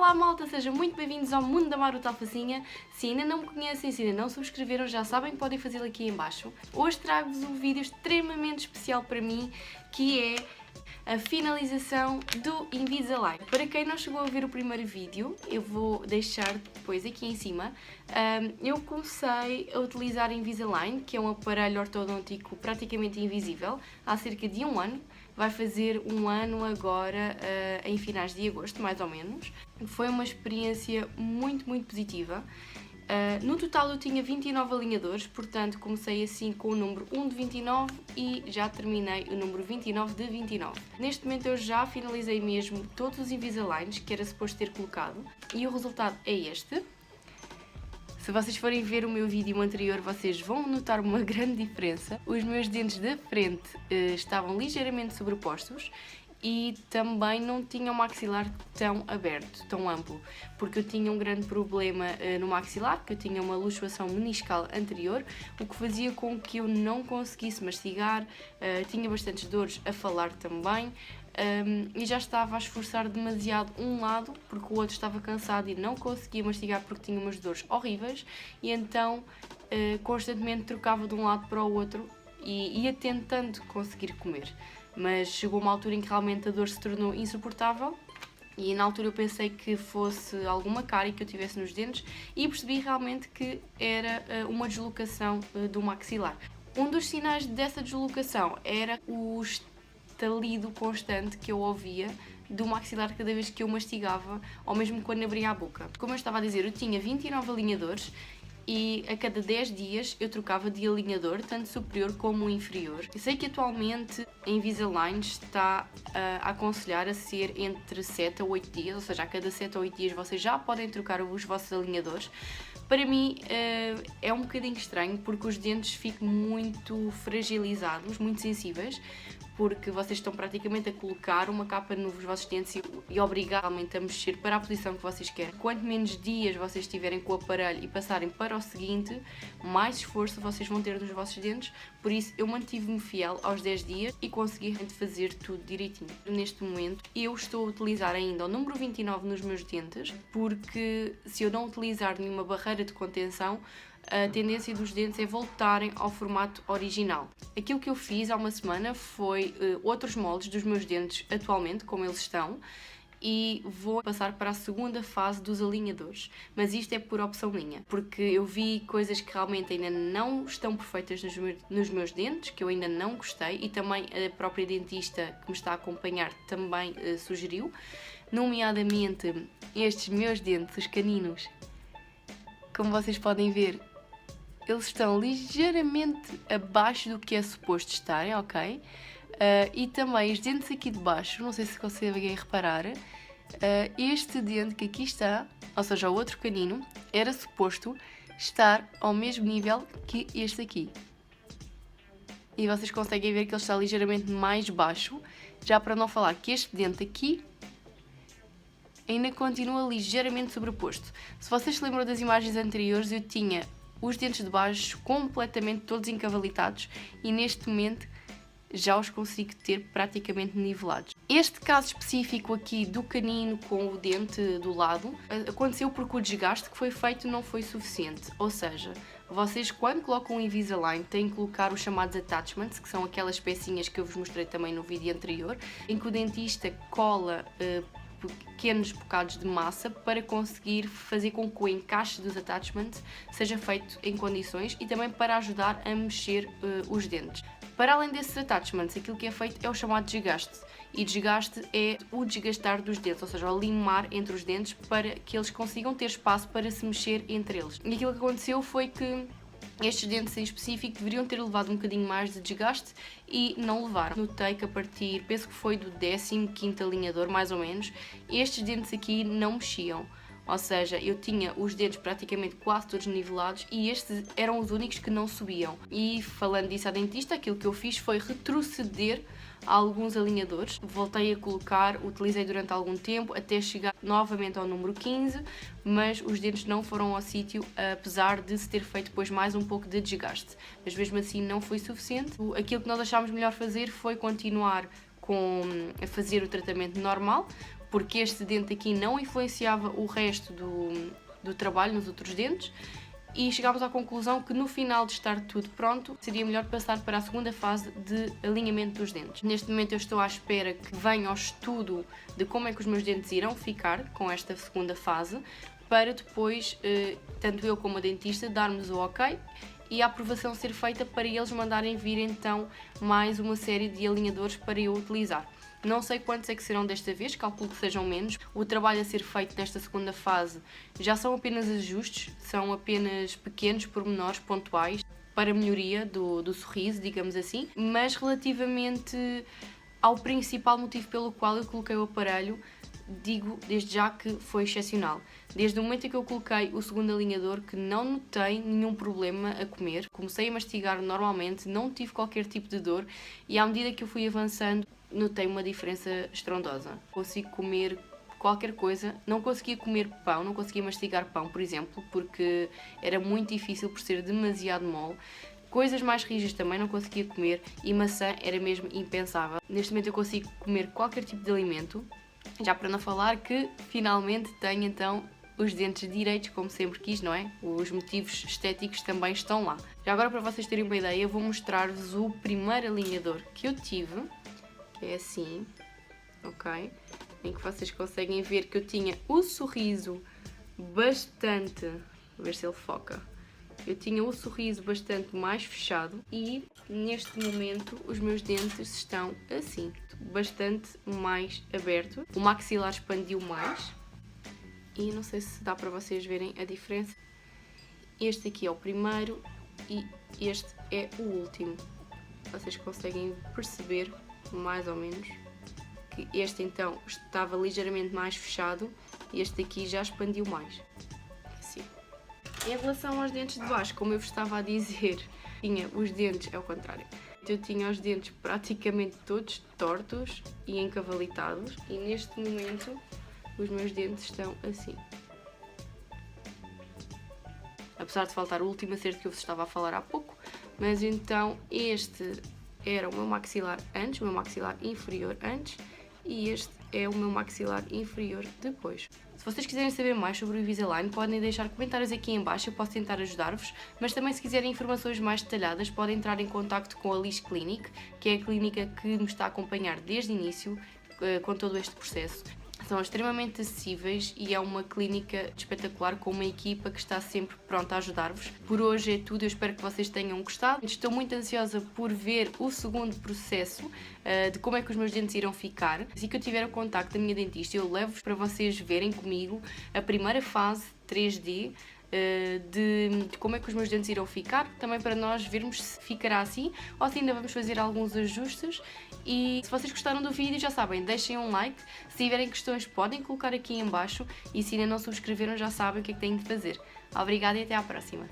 Olá malta, sejam muito bem-vindos ao mundo da Maruta Alfacinha. Se ainda não me conhecem, se ainda não subscreveram, já sabem que podem fazê-lo aqui em baixo. Hoje trago-vos um vídeo extremamente especial para mim, que é a finalização do Invisalign. Para quem não chegou a ver o primeiro vídeo, eu vou deixar depois aqui em cima. Eu comecei a utilizar Invisalign, que é um aparelho ortodôntico praticamente invisível, há cerca de um ano. Vai fazer um ano agora, em finais de agosto, mais ou menos. Foi uma experiência muito positiva. No total eu tinha 29 alinhadores, portanto comecei assim com o número 1 de 29 e já terminei o número 29 de 29. Neste momento eu já finalizei mesmo todos os Invisaligns que era suposto ter colocado e o resultado é este. Se vocês forem ver o meu vídeo anterior, vocês vão notar uma grande diferença. Os meus dentes da frente estavam ligeiramente sobrepostos e também não tinha o maxilar tão aberto, tão amplo, porque eu tinha um grande problema no maxilar, que eu tinha uma luxação meniscal anterior, o que fazia com que eu não conseguisse mastigar, tinha bastantes dores a falar também. E já estava a esforçar demasiado um lado porque o outro estava cansado e não conseguia mastigar porque tinha umas dores horríveis e então constantemente trocava de um lado para o outro e ia tentando conseguir comer, mas chegou uma altura em que realmente a dor se tornou insuportável e na altura eu pensei que fosse alguma cárie que eu tivesse nos dentes e percebi realmente que era uma deslocação do maxilar. Um dos sinais dessa deslocação era o estalido constante que eu ouvia do maxilar cada vez que eu mastigava ou mesmo quando abria a boca. Como eu estava a dizer, eu tinha 29 alinhadores e a cada 10 dias eu trocava de alinhador, tanto superior como inferior. Eu sei que atualmente a Invisalign está a aconselhar a ser entre 7 a 8 dias, ou seja, a cada 7 a 8 dias vocês já podem trocar os vossos alinhadores. Para mim é um bocadinho estranho porque os dentes ficam muito fragilizados, muito sensíveis, porque vocês estão praticamente a colocar uma capa nos vossos dentes e obrigadamente a mexer para a posição que vocês querem. Quanto menos dias vocês tiverem com o aparelho e passarem para o seguinte, mais esforço vocês vão ter nos vossos dentes, por isso eu mantive-me fiel aos 10 dias e consegui fazer tudo direitinho. Neste momento eu estou a utilizar ainda o número 29 nos meus dentes, porque se eu não utilizar nenhuma barreira de contenção, a tendência dos dentes é voltarem ao formato original. Aquilo que eu fiz há uma semana foi outros moldes dos meus dentes atualmente, como eles estão, e vou passar para a segunda fase dos alinhadores, mas isto é por opção minha, porque eu vi coisas que realmente ainda não estão perfeitas nos meus dentes, que eu ainda não gostei, e também a própria dentista que me está a acompanhar também sugeriu, nomeadamente estes meus dentes, os caninos. Como vocês podem ver, eles estão ligeiramente abaixo do que é suposto estarem, ok? E também os dentes aqui de baixo, não sei se conseguem reparar, este dente que aqui está, ou seja, o outro canino, era suposto estar ao mesmo nível que este aqui. E vocês conseguem ver que ele está ligeiramente mais baixo, já para não falar que este dente aqui ainda continua ligeiramente sobreposto. Se vocês se lembram das imagens anteriores, eu tinha os dentes de baixo completamente todos encavalitados e neste momento já os consigo ter praticamente nivelados. Este caso específico aqui do canino com o dente do lado aconteceu porque o desgaste que foi feito não foi suficiente, ou seja, vocês quando colocam o Invisalign têm que colocar os chamados attachments, que são aquelas pecinhas que eu vos mostrei também no vídeo anterior, em que o dentista cola pequenos bocados de massa para conseguir fazer com que o encaixe dos attachments seja feito em condições e também para ajudar a mexer os dentes. Para além desses attachments, aquilo que é feito é o chamado desgaste. E desgaste é o desgastar dos dentes, ou seja, o limar entre os dentes para que eles consigam ter espaço para se mexer entre eles. E aquilo que aconteceu foi que estes dentes em específico deveriam ter levado um bocadinho mais de desgaste e não levaram. Notei que a partir, penso que foi do 15º alinhador mais ou menos, estes dentes aqui não mexiam. Ou seja, eu tinha os dentes praticamente quase todos nivelados e estes eram os únicos que não subiam. E falando disso à dentista, aquilo que eu fiz foi retroceder a alguns alinhadores. Voltei a colocar, utilizei durante algum tempo até chegar novamente ao número 15, mas os dentes não foram ao sítio, apesar de se ter feito depois mais um pouco de desgaste. Mas mesmo assim não foi suficiente. Aquilo que nós achámos melhor fazer foi continuar a fazer o tratamento normal, porque este dente aqui não influenciava o resto do trabalho nos outros dentes, e chegámos à conclusão que no final de estar tudo pronto, seria melhor passar para a segunda fase de alinhamento dos dentes. Neste momento eu estou à espera que venha ao estudo de como é que os meus dentes irão ficar com esta segunda fase, para depois, tanto eu como a dentista, darmos o ok e a aprovação ser feita para eles mandarem vir então mais uma série de alinhadores para eu utilizar. Não sei quantos é que serão desta vez, calculo que sejam menos. O trabalho a ser feito nesta segunda fase já são apenas ajustes, são apenas pequenos pormenores pontuais para melhoria do sorriso, digamos assim, mas relativamente ao principal motivo pelo qual eu coloquei o aparelho, digo desde já que foi excepcional. Desde o momento em que eu coloquei o segundo alinhador, que não notei nenhum problema a comer, comecei a mastigar normalmente, não tive qualquer tipo de dor, e à medida que eu fui avançando notei uma diferença estrondosa. Consigo comer qualquer coisa, não conseguia comer pão, não conseguia mastigar pão, por exemplo, porque era muito difícil por ser demasiado mole. Coisas mais rígidas também não conseguia comer, e maçã era mesmo impensável. Neste momento eu consigo comer qualquer tipo de alimento, já para não falar que finalmente tenho então os dentes direitos, como sempre quis, não é? Os motivos estéticos também estão lá. Já agora, para vocês terem uma ideia, eu vou mostrar-vos o primeiro alinhador que eu tive, que é assim, ok? Em que vocês conseguem ver que eu tinha o sorriso bastante, vou ver se ele foca, eu tinha o sorriso bastante mais fechado, e neste momento os meus dentes estão assim, bastante mais aberto. O maxilar expandiu mais e não sei se dá para vocês verem a diferença. Este aqui é o primeiro e este é o último. Vocês conseguem perceber mais ou menos que este então estava ligeiramente mais fechado e este aqui já expandiu mais. Assim. Em relação aos dentes de baixo, como eu vos estava a dizer, tinha os dentes, é o contrário, eu tinha os dentes praticamente todos tortos e encavalitados, e neste momento os meus dentes estão assim. Apesar de faltar o último acerto que eu vos estava a falar há pouco, mas então este era o meu maxilar antes, o meu maxilar inferior antes, e este é o meu maxilar inferior depois. Se vocês quiserem saber mais sobre o Invisalign, podem deixar comentários aqui em baixo, eu posso tentar ajudar-vos, mas também se quiserem informações mais detalhadas podem entrar em contacto com a Liz Clinic, que é a clínica que me está a acompanhar desde o início com todo este processo. São extremamente acessíveis e é uma clínica espetacular, com uma equipa que está sempre pronta a ajudar-vos. Por hoje é tudo, eu espero que vocês tenham gostado. Estou muito ansiosa por ver o segundo processo, de como é que os meus dentes irão ficar. Assim que eu tiver o contacto da minha dentista, eu levo-vos para vocês verem comigo a primeira fase 3D, de como é que os meus dentes irão ficar, também para nós vermos se ficará assim ou se ainda vamos fazer alguns ajustes. E se vocês gostaram do vídeo, já sabem, deixem um like. Se tiverem questões podem colocar aqui em baixo, e se ainda não subscreveram já sabem o que é que têm de fazer. Obrigada e até à próxima!